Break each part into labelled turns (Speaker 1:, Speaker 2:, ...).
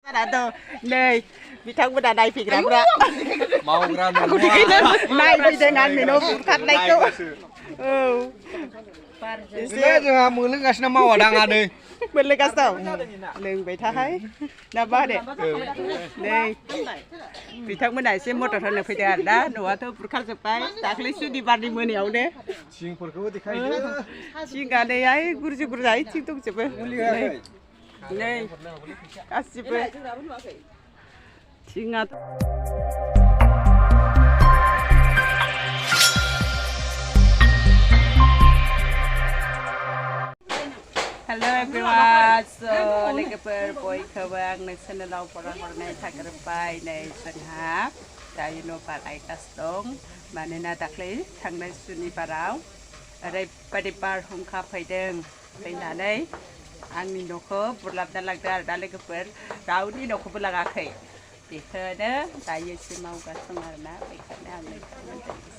Speaker 1: Ada tuh, nih, bitang udah naik pikiran udah.
Speaker 2: Mau gran
Speaker 1: Aku dikira naik dengan minum bukan naik tuh.
Speaker 2: Ini juga mulu nggak sih mau ada nggak deh?
Speaker 1: Beli kasih, lưng bị thái, nằm ba đấy, đây, bitang bên này xem một trò này phải đẹp đó, nữa thôi, bukan sepai, tak lesu di bar di mana ya udah.
Speaker 2: Sing perlu dikai deh.
Speaker 1: Sing ada ya, guru aja, sing tuh cepet. Nih, kasih pe. Singat. Hello everyone, so like boy kawang na sanalaw parang na tagrapay na sanghap. Tayo no palay kastong, manina takli, tangnay suni paraw. Aray padipar hungka paydeng, paynanay. Angni noko burlap dalagdar dalagper, raudi noko bulagakay. Dikana tayo si mau kasongar na, dikana ang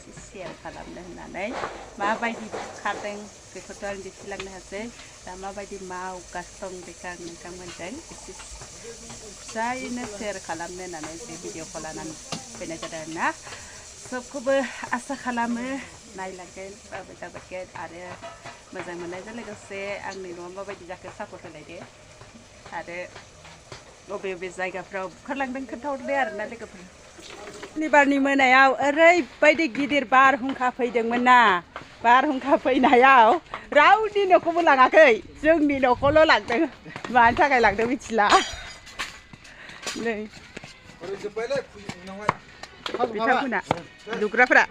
Speaker 1: sisir kalam na nanay. Mabay di karteng kekotoran di silang na hase, tama bay di mau kasong dikang nangkang manjang. Saya na share kalam na nanay si video kolanan penajaran na. So kuba asa kalam nailaken, babat ada mazang manay dalagase angni no mabay di jaket support na deh. Ada Obe zaga frau kerlang dan ketau der nanti ke ni bar ni mana yau erai pada gidir bar hungka faideng mana bar hungka faidna yau rau di no ko bulang akai jeng di no ko lo lang teng man tha kai lang teng bichla nei bitha kuna dugra fra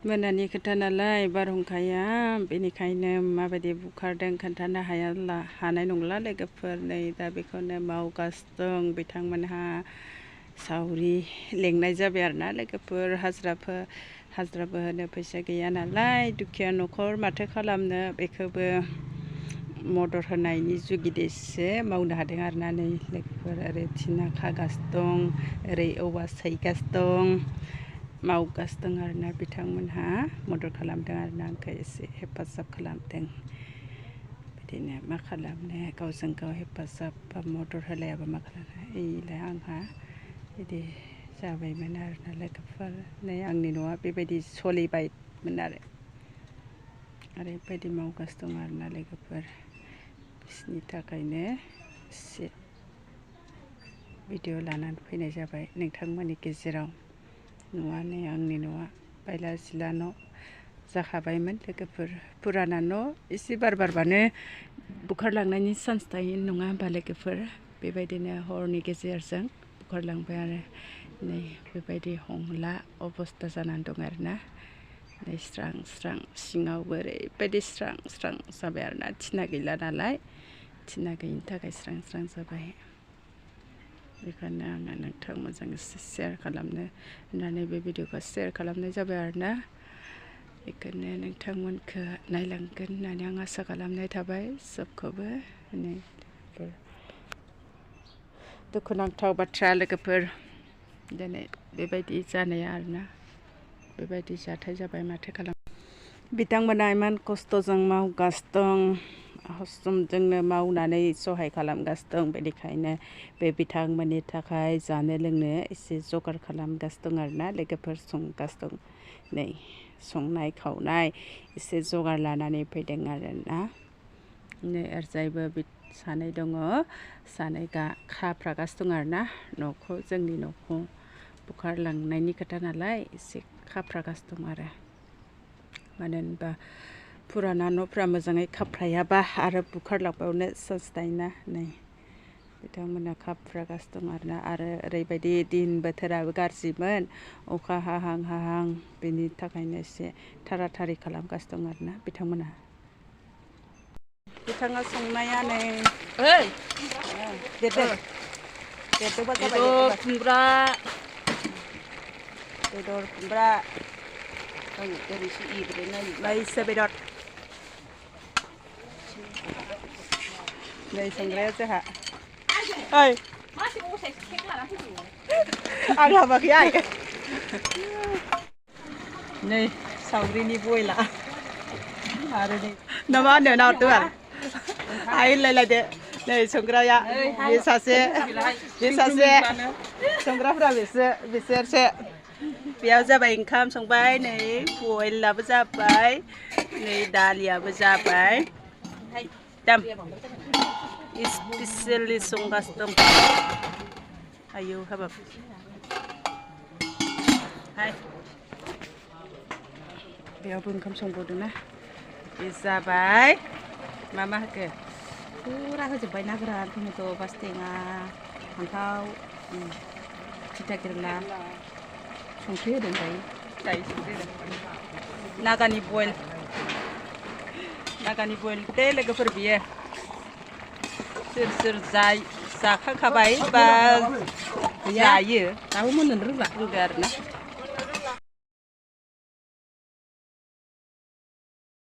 Speaker 1: Menani ketanalai barhungkaya benikayna mabadi bukhardeng kantana hayalla hanai nungla legaper nei da bekhone mau kastong bitangmanha sauri lengnai jabe arna legaper hazrafa hono paisa gaya nalai dukia nokor mathe khalamno bekobo modor honaयनि जुगिदेसो मावनो हादों आरोना नै लेगापर ओरै थिना खागासदं ओरै औवा सायगासदं मावगासदों आरोना बिथांमोनहा मदद खालामदों आरोना आंखौ एसे हेफाजाब खालामदों बिदिनो मा खालामनो गावजों गाव हेफाजाब बा मदद होलायाबा मा खालामनो एलाय आंहा बिदि जाबायमोन आरोना लोगोफोर नै आंनि न'आ बेबायदि सोलिबायमोन आरो ओरैबायदि मावगासिनो दं आरोना लोगोफोर बिसोरनि थाखायनो एसे भिडिअ लानानै फैनाय जाबाय नोंथांमोननि गेजेराव न'आ नै आंनि न'आ बायला जिला न' जाखाबायमोन लोगोफोर पुराना न' एसे बारबानो बुखारलांनायनि चान्स थायो नङा होमबा लोगोफोर बेबायदिनो हरनि गेजेरजों बुखारलांबाय आरो नै बेबायदि हंला अबस्था जानानै दं आरोना नै स्रां स्रां सिङावबो ओरैबायदि स्रां स्रां जाबाय आरोना थिना गैला नालाय थिना गैयिनि थाखाय स्रां स्रां जाबाय बेखायनो आङो नोंथांमोनजों एसे शेयार खालामनो होननानै बे भिडिअखौ शेयार खालामनाय जाबाय आरोना बेखायनो नोंथांमोनखौ नायलांगोन होननानै आं आसा खालामनाय थाबाय सबखौबो दुखुनांथाव बाथ्रा लोगोफोर दिनै बेबायदि जानाया आरोना बेबायदि जाथाय जाबाय माथो खालाम बिथांमोना इमान खस्थ'जों मावगासिनो दं जोंनो मावनानै सहाय खालामगासिनो दं बेनिखायनो बे बिथांमोननि थाखाय जानो लोंनो एसे जगार खालामगासिनो दं आरोना लोगोफोर संगासिनो दं नै संनाय खावनाय एसे जगार लानानै फैदों आरोना नै ओरैजायबो सानै दङ सानै खाफ्रागासिनो दं आरोना न'खौ जोंनि न'खौ बुखारलांनायनि खोथा नालाय एसे खाफ्रागासिनो दं आरो मानो होनबा पुराना न'फ्रा मोजाङै खाफ्रायाबा आरो बुखारलांबावनो चान्स थायोना नै बिथांमोना खाफ्रागासिनो दं आरोना आरो ओरैबायदि दिन बोथोराबो गाज्रिमोन अखा हाहां बेनि थाखायनो एसे थारा थारि खालामगासिनो दं आरोना बिथांमोना बिथाङा संनाया नै देरदोंबा जाबाय खुमब्रा बेदर खुमब्रा मैसो बेदर नै संग्राया जोंहा ओइ आं हाबाखै आइ नै सावरिनि बयला आरो नै ना मा होनो नावदों हायलायलायदो नै संग्राया बे सासे संग्राफोरा बिसोरसो बेयाव जाबाय ओंखाम संबाय नै बयलाबो जाबाय नै दालियाबो जाबाय दाम स्पेसियेलि संगासिनो दं आयौ हाबाब हाय बेयावबो ओंखाम संबावदोंना बे जाबाय मा होखो फुरा होजोब्बाय ना गोरान टमेट' बासटेङा फान्थाव थिथा केरेला संख्रि होदों दायो संख्रि होदों नागानि बयल दे लोगोफोर बियो सोर जाखांखाबाय बा जायो दाबो मोननो रोंला आरोना